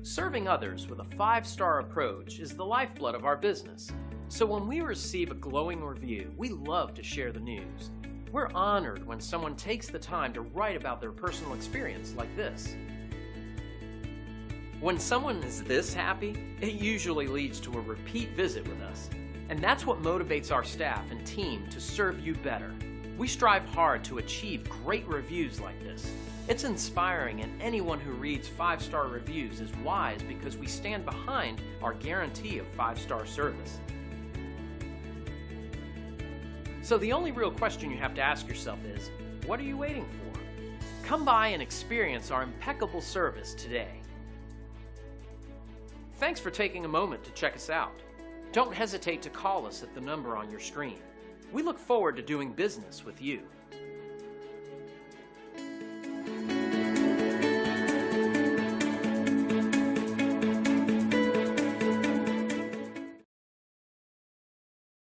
Serving others with a 5-star approach is the lifeblood of our business. So when we receive a glowing review, we love to share the news. We're honored when someone takes the time to write about their personal experience like this. When someone is this happy, it usually leads to a repeat visit with us. And that's what motivates our staff and team to serve you better. We strive hard to achieve great reviews like this. It's inspiring, and anyone who reads 5-star reviews is wise because we stand behind our guarantee of 5-star service. So the only real question you have to ask yourself is, what are you waiting for? Come by and experience our impeccable service today. Thanks for taking a moment to check us out. Don't hesitate to call us at the number on your screen. We look forward to doing business with you.